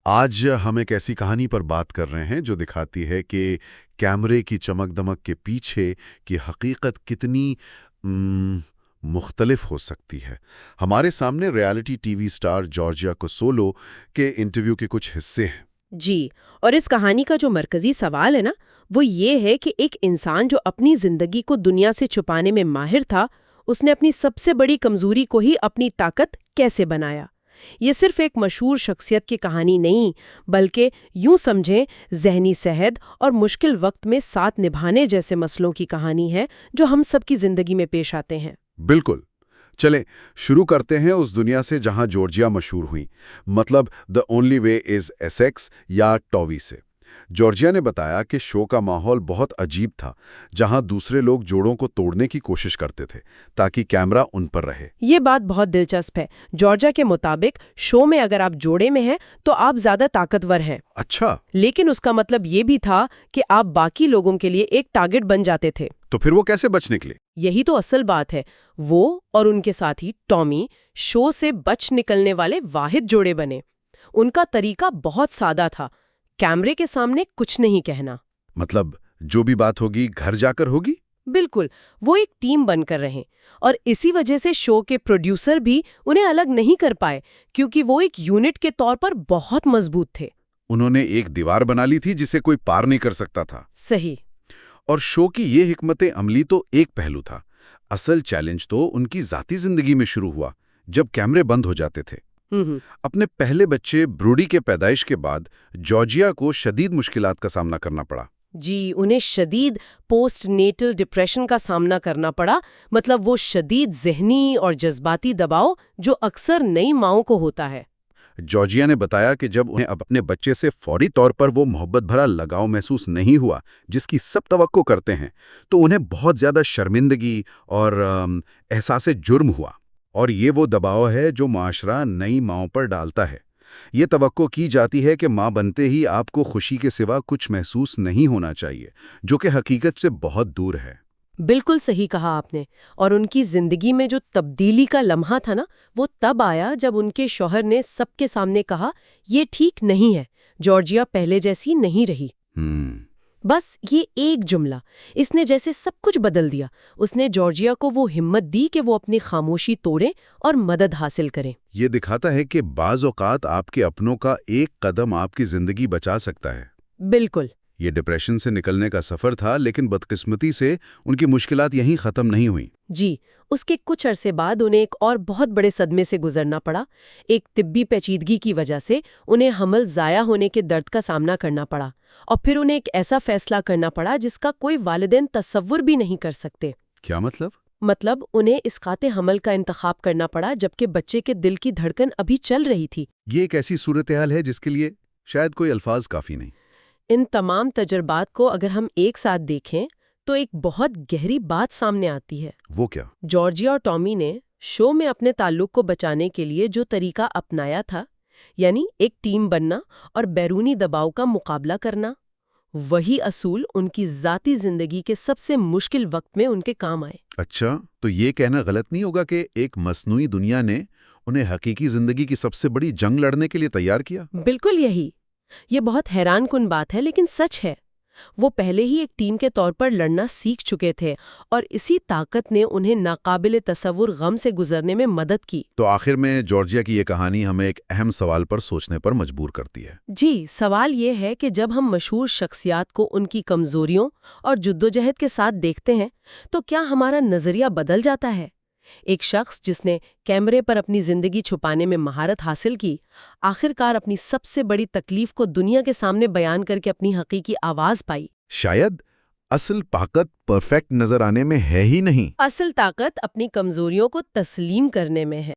آج ہم ایک ایسی کہانی پر بات کر رہے ہیں جو دکھاتی ہے کہ کیمرے کی چمک دمک کے پیچھے کی حقیقت کتنی مختلف ہو سکتی ہے۔ ہمارے سامنے reality TV star Georgia Kousoulou کے انٹرویو کے کچھ حصے ہیں۔ جی، اور اس کہانی کا جو مرکزی سوال ہے نا، وہ یہ ہے کہ ایک انسان جو اپنی زندگی کو دنیا سے چھپانے میں ماہر تھا، اس نے اپنی سب سے بڑی کمزوری کو ہی اپنی طاقت کیسے بنایا۔ یہ صرف ایک مشہور شخصیت کی کہانی نہیں، بلکہ یوں سمجھیں ذہنی صحت اور مشکل وقت میں ساتھ نبھانے جیسے مسئلوں کی کہانی ہے جو ہم سب کی زندگی میں پیش آتے ہیں۔ بالکل، چلیں شروع کرتے ہیں اس دنیا سے جہاں جارجیا مشہور ہوئی، مطلب the only way is Essex یا ٹاوی سے۔ جارجیا نے بتایا کہ شو کا ماحول بہت عجیب تھا، جہاں دوسرے لوگ جوڑوں کو توڑنے کی کوشش کرتے تھے تاکہ کیمرہ ان پر رہے۔ یہ بات بہت دلچسپ ہے۔ جارجیا کے مطابق شو میں اگر آپ جوڑے میں ہیں تو آپ زیادہ طاقتور ہیں۔ اچھا، لیکن اس کا مطلب یہ بھی تھا کہ آپ باقی لوگوں کے لیے ایک ٹارگٹ بن جاتے تھے۔ تو پھر وہ کیسے بچ نکلے؟ یہی تو اصل بات ہے۔ وہ اور ان کے ساتھی ٹامی شو سے بچ نکلنے والے واحد جوڑے بنے۔ ان کا طریقہ بہت سادہ تھا، کیمرے کے سامنے کچھ نہیں کہنا۔ مطلب جو بھی بات ہوگی گھر جا کر ہوگی؟ بالکل، وہ ایک ٹیم بن کر رہیں، اور اسی وجہ سے شو کے پروڈیوسر بھی انہیں الگ نہیں کر پائے، کیونکہ وہ ایک یونٹ کے طور پر بہت مضبوط تھے۔ انہوں نے ایک دیوار بنا لی تھی جسے کوئی پار نہیں کر سکتا تھا۔ صحیح۔ اور شو کی یہ حکمت عملی تو ایک پہلو تھا۔ اصل چیلنج تو ان کی ذاتی زندگی میں شروع ہوا جب کیمرے بند ہو جاتے تھے۔ اپنے پہلے بچے بروڈی کے پیدائش کے بعد جارجیا کو شدید مشکلات کا سامنا کرنا پڑا۔ جی، انہیں شدید پوسٹ نیٹل ڈپریشن کا سامنا کرنا پڑا، مطلب وہ شدید ذہنی اور جذباتی دباؤ جو اکثر نئی ماؤں کو ہوتا ہے۔ جارجیا نے بتایا کہ جب انہیں اپنے بچے سے فوری طور پر وہ محبت بھرا لگاؤ محسوس نہیں ہوا جس کی سب توقع کرتے ہیں، تو انہیں بہت زیادہ شرمندگی اور احساس جرم ہوا۔ اور یہ وہ دباؤ ہے جو معاشرہ نئی ماؤں پر ڈالتا ہے۔ یہ توقع کی جاتی ہے کہ ماں بنتے ہی آپ کو خوشی کے سوا کچھ محسوس نہیں ہونا چاہیے، جو کہ حقیقت سے بہت دور ہے۔ بالکل صحیح کہا آپ نے۔ اور ان کی زندگی میں جو تبدیلی کا لمحہ تھا نا، وہ تب آیا جب ان کے شوہر نے سب کے سامنے کہا، یہ ٹھیک نہیں ہے، جارجیا پہلے جیسی نہیں رہی۔ بس یہ ایک جملہ، اس نے جیسے سب کچھ بدل دیا۔ اس نے جارجیا کو وہ ہمت دی کہ وہ اپنی خاموشی توڑیں اور مدد حاصل کریں۔ یہ دکھاتا ہے کہ بعض اوقات آپ کے اپنوں کا ایک قدم آپ کی زندگی بچا سکتا ہے۔ بالکل۔ یہ ڈپریشن سے نکلنے کا سفر تھا، لیکن بدقسمتی سے ان کی مشکلات یہیں ختم نہیں ہوئیں۔ جی، اس کے کچھ عرصے بعد انہیں ایک اور بہت بڑے صدمے سے گزرنا پڑا۔ ایک طبی پیچیدگی کی وجہ سے انہیں حمل ضائع ہونے کے درد کا سامنا کرنا پڑا، اور پھر انہیں ایک ایسا فیصلہ کرنا پڑا جس کا کوئی والدین تصور بھی نہیں کر سکتے۔ کیا مطلب؟ مطلب انہیں اسقاط حمل کا انتخاب کرنا پڑا جبکہ بچے کے دل کی دھڑکن ابھی چل رہی تھی۔ یہ ایک ایسی صورتحال ہے جس کے لیے شاید کوئی الفاظ کافی نہیں۔ ان تمام تجربات کو اگر ہم ایک ساتھ دیکھیں تو ایک بہت گہری بات سامنے آتی ہے۔ وہ کیا؟ جارجیا اور ٹامی نے شو میں اپنے تعلق کو بچانے کے لیے جو طریقہ اپنایا تھا، یعنی ایک ٹیم بننا اور بیرونی دباؤ کا مقابلہ کرنا، وہی اصول ان کی ذاتی زندگی کے سب سے مشکل وقت میں ان کے کام آئے۔ اچھا، تو یہ کہنا غلط نہیں ہوگا کہ ایک مصنوعی دنیا نے انہیں حقیقی زندگی کی سب سے بڑی جنگ لڑنے کے لیے تیار کیا؟ بالکل یہی۔ یہ بہت حیران کن بات ہے لیکن سچ ہے۔ وہ پہلے ہی ایک ٹیم کے طور پر لڑنا سیکھ چکے تھے، اور اسی طاقت نے انہیں ناقابل تصور غم سے گزرنے میں مدد کی۔ تو آخر میں جارجیا کی یہ کہانی ہمیں ایک اہم سوال پر سوچنے پر مجبور کرتی ہے۔ جی، سوال یہ ہے کہ جب ہم مشہور شخصیات کو ان کی کمزوریوں اور جدوجہد کے ساتھ دیکھتے ہیں تو کیا ہمارا نظریہ بدل جاتا ہے؟ ایک شخص جس نے کیمرے پر اپنی زندگی چھپانے میں مہارت حاصل کی، آخرکار اپنی سب سے بڑی تکلیف کو دنیا کے سامنے بیان کر کے اپنی حقیقی آواز پائی۔ شاید اصل طاقت پرفیکٹ نظر آنے میں ہے ہی نہیں، اصل طاقت اپنی کمزوریوں کو تسلیم کرنے میں ہے۔